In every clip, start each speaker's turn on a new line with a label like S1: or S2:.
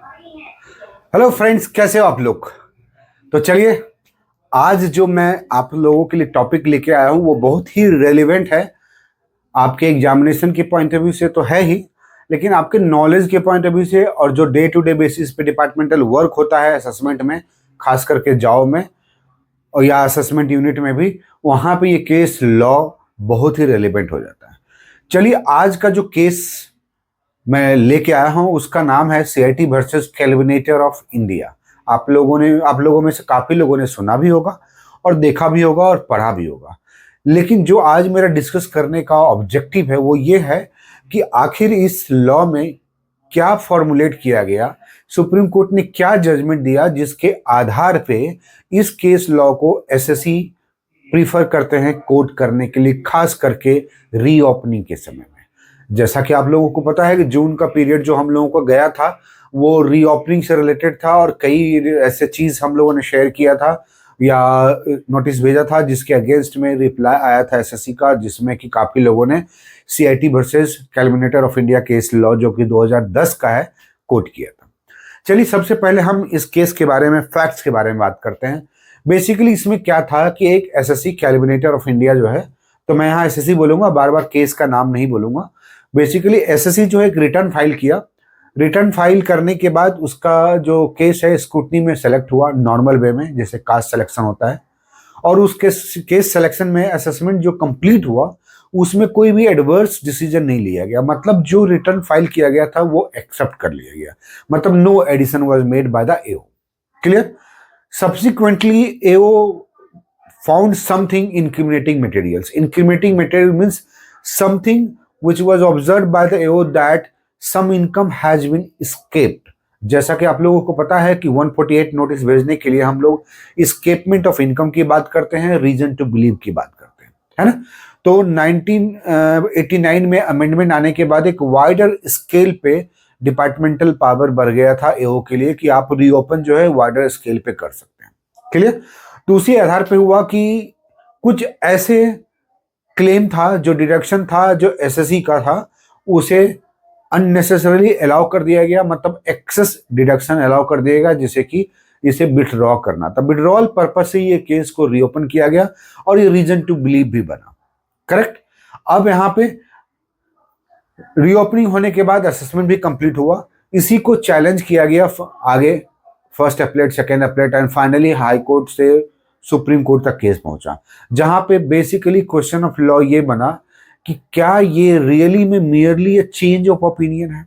S1: Hello friends, कैसे हो आप लोग। तो चलिए, आज जो मैं आप लोगों के लिए टॉपिक लेके आया हूँ वो बहुत ही रेलिवेंट है। आपके एग्जामिनेशन के पॉइंट ऑफ व्यू से तो है ही, लेकिन आपके नॉलेज के पॉइंट ऑफ व्यू से और जो डे टू डे बेसिस पे डिपार्टमेंटल वर्क होता है असेसमेंट में, खास करके जॉब में और या असेसमेंट यूनिट में भी, वहाँ पे ये केस लॉ बहुत ही रेलिवेंट हो जाता है। चलिए, आज का जो केस मैं लेके आया हूं उसका नाम है CIT versus Kelvinator of India. आप लोगों में से काफी लोगों ने सुना भी होगा और देखा भी होगा और पढ़ा भी होगा। लेकिन जो आज मेरा डिस्कस करने का ऑब्जेक्टिव है वो ये है कि आखिर इस लॉ में क्या फॉर्मुलेट किया गया, सुप्रीम कोर्ट ने क्या जजमेंट दिया जिसके आधार पे इस केस लॉ को एसएससी प्रीफर करते हैं कोर्ट करने के लिए, खास करके रीओपनिंग के समय में। जैसा कि आप लोगों को पता है कि जून का पीरियड जो हम लोगों को गया था वो रीओपनिंग से रिलेटेड था और कई ऐसे चीज हम लोगों ने शेयर किया था या नोटिस भेजा था जिसके अगेंस्ट में रिप्लाई आया था एसएससी का, जिसमें कि काफी लोगों ने CIT versus Kelvinator of India case law जो कि 2010 का है कोट किया था। चलिए, सबसे पहले हम इस केस के बारे में, फैक्ट्स के बारे में बात करते हैं। बेसिकली इसमें क्या था कि एक एसएससी कैलविनेटर ऑफ इंडिया जो है, तो मैं यहाँ एसएससी बोलूंगा, बार बार केस का नाम नहीं बोलूंगा। बेसिकली एसएससी जो है एक रिटर्न फाइल किया। रिटर्न फाइल करने के बाद उसका जो केस है स्क्रूटनी में सेलेक्ट हुआ नॉर्मल वे में, जैसे कास्ट सिलेक्शन होता है। और उस केस सिलेक्शन में असेसमेंट जो कंप्लीट हुआ उसमें कोई भी एडवर्स डिसीजन नहीं लिया गया। मतलब जो रिटर्न फाइल किया गया था वो एक्सेप्ट कर लिया गया। मतलब no addition was made by the AO. Clear. Subsequently AO found something incriminating materials. Incriminating material means something which was observed by the AO that some income has been escaped। जैसा कि आप लोगों को पता है कि 148 नोटिस भेजने के लिए हम लोग escapement ऑफ इनकम की बात करते हैं, रीजन टू बिलीव की बात करते हैं, है ना। तो 1989 में अमेंडमेंट आने के बाद एक वाइडर स्केल पे डिपार्टमेंटल पावर बढ़ गया था एओ के लिए कि आप रीओपन जो है वाइडर स्केल पे कर सकते हैं। क्लियर। तो उसी आधार पे हुआ कि कुछ ऐसे क्लेम था, जो डिडक्शन था जो एसएससी का था, उसे अननेसेसरीली अलाउ कर दिया गया। मतलब एक्सेस डिडक्शन अलाउ कर दिया गया, जिसे कि इसे विथड्रॉ करना था। विथड्रॉल पर्पज से ये केस को रीओपन किया गया और ये रीजन टू बिलीव भी बना। करेक्ट। अब यहाँ पे रीओपनिंग होने के बाद असेसमेंट भी कंप्लीट हुआ। इसी को चैलेंज किया गया आगे, first appellate, second appellate and finally high court से सुप्रीम कोर्ट तक केस पहुंचा, जहां पे बेसिकली क्वेश्चन ऑफ लॉ ये बना कि क्या ये रियली में merely A change of opinion है।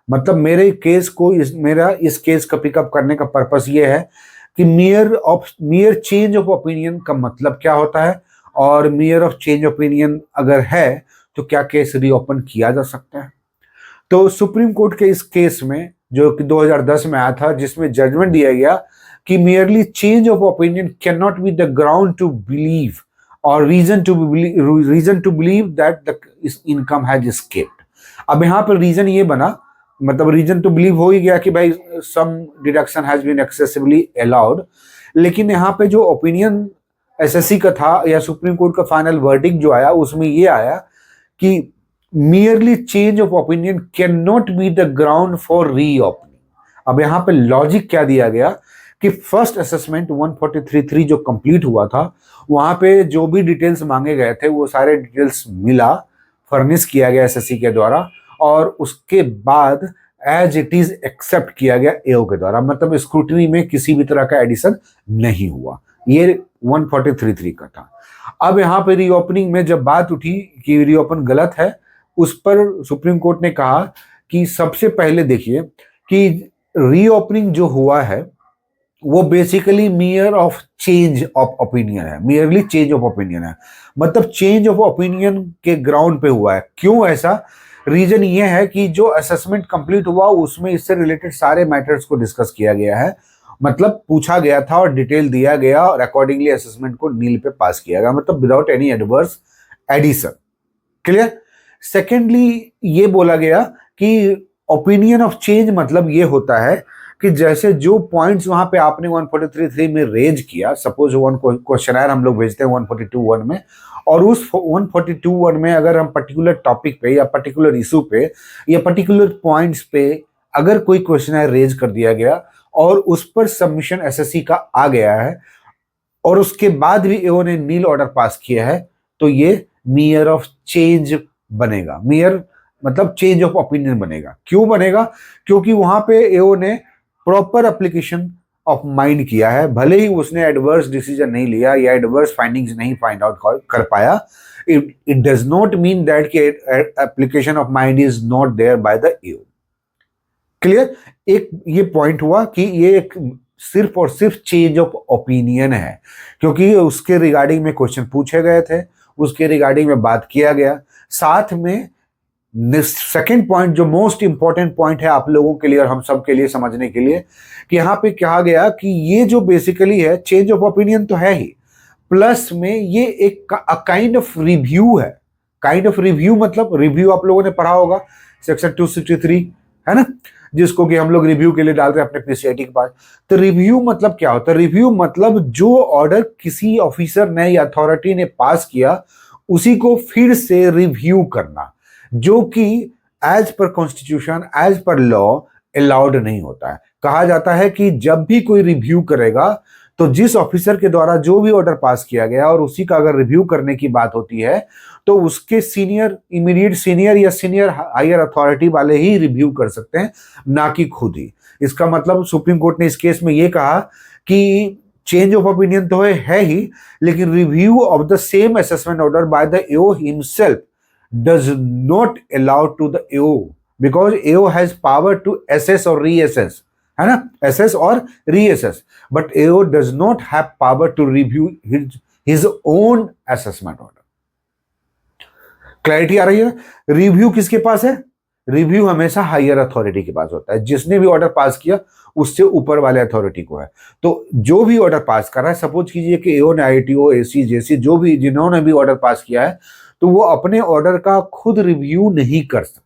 S1: मतलब मेरे केस को मेरा इस केस का पिकअप करने का पर्पस ये है कि मियर चेंज ऑफ ओपिनियन का मतलब क्या होता है, और मियर ऑफ चेंज ओपिनियन अगर है तो क्या केस रीओपन किया जा सकता है। तो सुप्रीम कोर्ट के इस केस में जो कि 2010 में आया था, जिसमें जजमेंट दिया गया कि merely change of opinion cannot be the ground to believe or reason to believe that the income has escaped। अब यहाँ पर रीजन ये बना, मतलब रीजन टू बिलीव हो ही गया कि भाई some deduction has been excessively allowed। लेकिन यहाँ पे जो ओपिनियन एसएससी का था या सुप्रीम कोर्ट का फाइनल वर्डिक्ट जो आया उसमें ये आया कि merely change of opinion cannot be the ground for reopening। अब यहाँ पे लॉजिक क्या दिया गया कि फर्स्ट असेसमेंट 143.3 जो कंप्लीट हुआ था, वहां पे जो भी डिटेल्स मांगे गए थे वो सारे डिटेल्स मिला, फर्निश किया गया एसएससी के द्वारा, और उसके बाद एज इट इज एक्सेप्ट किया गया एओ के द्वारा। मतलब स्क्रूटनी में किसी भी तरह का एडिशन नहीं हुआ। ये 143.3 का था। अब यहाँ पे रीओपनिंग में जब बात उठी कि रीओपन गलत है, उस पर सुप्रीम कोर्ट ने कहा कि सबसे पहले देखिए कि रीओपनिंग जो हुआ है वो basically मियर of change of opinion है, मियरली चेंज ऑफ ओपिनियन है। मतलब चेंज ऑफ ओपिनियन के ग्राउंड पे हुआ है। क्यों ऐसा? रीजन ये है कि जो असेसमेंट कंप्लीट हुआ उसमें इससे रिलेटेड सारे मैटर्स को डिस्कस किया गया है। मतलब पूछा गया था और डिटेल दिया गया और अकॉर्डिंगली असेसमेंट को नील पे पास किया गया, मतलब without any adverse addition. Clear. Secondly ये बोला गया कि ओपिनियन ऑफ चेंज मतलब ये होता है कि जैसे जो पॉइंट्स वहां पे आपने 143.3 में रेज किया, सपोज वन क्वेश्चनर हम लोग भेजते हैं 142.1 में, और उस 142.1 में अगर हम पर्टिकुलर टॉपिक पे या पर्टिकुलर इशू पे या पर्टिकुलर पॉइंट्स पे अगर कोई क्वेश्चन है रेज कर दिया गया और उस पर सबमिशन एसएससी का आ गया है और उसके बाद भी एओ ने नील ऑर्डर पास किया है, तो ये मेयर ऑफ चेंज बनेगा। मेयर मतलब चेंज ऑफ ओपिनियन बनेगा। क्यों बनेगा? क्योंकि वहां पे एओ ने प्रॉपर एप्लीकेशन ऑफ माइंड किया है, भले ही उसने एडवर्स डिसीजन नहीं लिया या एडवर्स फाइंडिंग्स नहीं फाइंड आउट कर पाया। It does not mean that कि application of mind is not there by the AO. Clear? एक ये पॉइंट हुआ कि ये एक सिर्फ और सिर्फ चेंज ऑफ ओपिनियन है, क्योंकि उसके रिगार्डिंग में क्वेश्चन पूछे गए थे, उसके रिगार्डिंग में बात किया गया। साथ में सेकेंड पॉइंट जो मोस्ट इंपॉर्टेंट पॉइंट है आप लोगों के लिए और हम सब के लिए समझने के लिए, कि यहां पे कहा गया कि ये जो बेसिकली है चेंज ऑफ ओपिनियन तो है ही, प्लस में ये एक काइंड ऑफ रिव्यू है। काइंड ऑफ रिव्यू मतलब रिव्यू आप लोगों ने पढ़ा होगा सेक्शन 263, है ना, जिसको कि हम लोग रिव्यू के लिए डालते हैं अपने पीसीआईटी के पास। तो रिव्यू मतलब क्या होता है? रिव्यू मतलब जो ऑर्डर किसी ऑफिसर ने या अथॉरिटी ने पास किया उसी को फिर से रिव्यू करना, जो कि as per constitution, as per law allowed नहीं होता है। कहा जाता है कि जब भी कोई रिव्यू करेगा तो जिस ऑफिसर के द्वारा जो भी ऑर्डर पास किया गया और उसी का अगर रिव्यू करने की बात होती है तो उसके सीनियर, इमीडिएट सीनियर या सीनियर हायर अथॉरिटी वाले ही रिव्यू कर सकते हैं, ना कि खुद ही। इसका मतलब सुप्रीम कोर्ट ने इस केस में यह कहा कि चेंज ऑफ ओपिनियन तो है ही, लेकिन review of the same assessment order by the AO himself does not allow to the AO, because AO has power to assess or reassess, है ना, assess और reassess, but AO does not have power to review his own assessment order. Clarity आ रही है? Review किसके पास है? Review हमेशा higher authority के पास होता है। जिसने भी ऑर्डर पास किया उससे ऊपर वाले अथॉरिटी को है। तो जो भी ऑर्डर पास कर रहा है, सपोज कीजिए कि एओ ने आईटीओ, एसी, जेसी, जो भी जिन्होंने भी ऑर्डर पास किया है, तो वो अपने ऑर्डर का खुद रिव्यू नहीं कर सकते।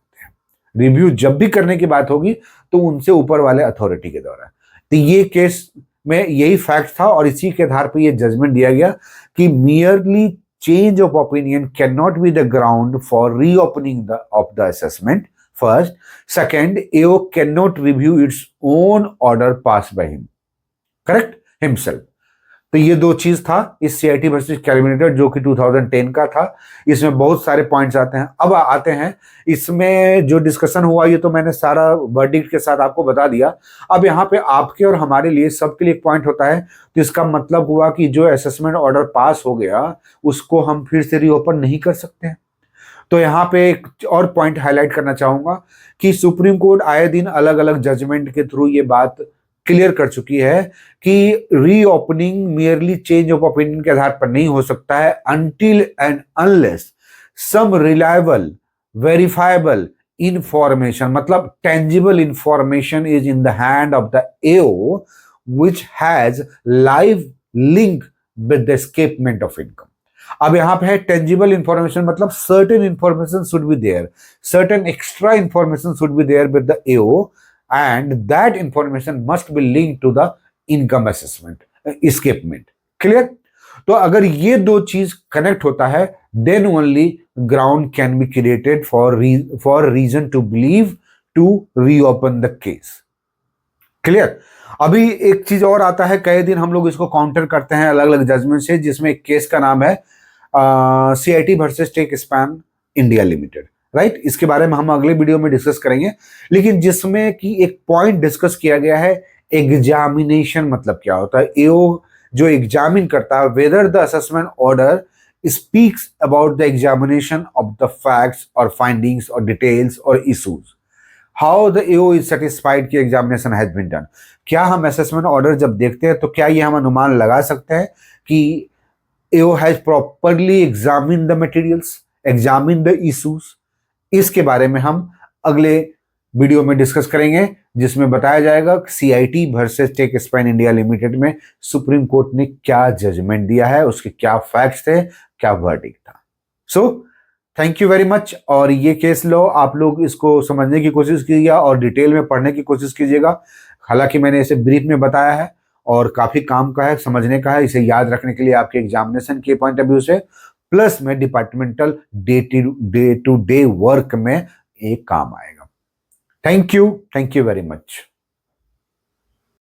S1: रिव्यू जब भी करने की बात होगी तो उनसे ऊपर वाले अथॉरिटी के द्वारा। तो ये केस में यही फैक्ट था और इसी के आधार पर यह जजमेंट दिया गया कि merely change of opinion can not be the ground for reopening of the assessment. First, second, AO cannot review its own order passed by him, correct, himself। तो ये दो चीज था इस सीआईटी वर्सेस कैलकुलेटर जो कि 2010 का था। इसमें बहुत सारे पॉइंट्स आते हैं। अब आते हैं इसमें जो डिस्कशन हुआ, ये तो मैंने सारा वर्डिक्ट के साथ आपको बता दिया। अब यहाँ पे आपके और हमारे लिए सबके लिए एक पॉइंट होता है, तो इसका मतलब हुआ कि जो असेसमेंट ऑर्डर पास हो गया उसको हम फिर से रीओपन नहीं कर सकते हैं। तो यहाँ पे एक और पॉइंट हाईलाइट करना चाहूंगा कि सुप्रीम कोर्ट आए दिन अलग अलग जजमेंट के थ्रू ये बात क्लियर कर चुकी है कि reopening merely change of opinion के आधार पर नहीं हो सकता है until and unless some reliable verifiable information, मतलब tangible information is in the hand of the AO which has live link with the escapement of income. अब यहां पे है टेंजिबल इंफॉर्मेशन, मतलब certain information should be there, certain extra information should be there with the AO and that information must be link to the income assessment escapement. Clear? तो अगर ये दो चीज कनेक्ट होता है then only ground can be created for reason to believe to reopen the case. Clear? अभी एक चीज और आता है, कई दिन हम लोग इसको काउंटर करते हैं अलग अलग जजमेंट से, जिसमें एक केस का नाम है CIT versus Tech Span India Limited, right. इसके बारे में हम अगले वीडियो में डिस्कस करेंगे, लेकिन जिसमें कि एक पॉइंट डिस्कस किया गया है, एग्जामिनेशन मतलब क्या होता है। एओ जो एग्जामिन करता है whether the assessment order speaks about the examination of the facts और फाइंडिंग्स और डिटेल्स और issues, how the AO is satisfied कि एग्जामिनेशन हैज बीन डन। क्या हम असेसमेंट ऑर्डर जब देखते हैं तो क्या ये हम अनुमान लगा सकते हैं कि AO has properly examined the materials, examined the issues? इसके बारे में हम अगले वीडियो में डिस्कस करेंगे, जिसमें बताया जाएगा CIT versus Tech Span India Limited में सुप्रीम कोर्ट ने क्या जजमेंट दिया है, उसके क्या फैक्ट्स थे, क्या वर्डिक्ट था। So thank you very much. और ये केस लो आप लोग इसको समझने की कोशिश कीजिएगा और डिटेल में पढ़ने की कोशिश कीजिएगा। हालांकि मैंने इसे ब्रीफ में बताया है और काफी काम का है, समझने का है, इसे याद रखने के लिए आपके एग्जामिनेशन के पॉइंट ऑफ व्यू से, प्लस में departmental day to day work में एक काम आएगा। Thank you very much.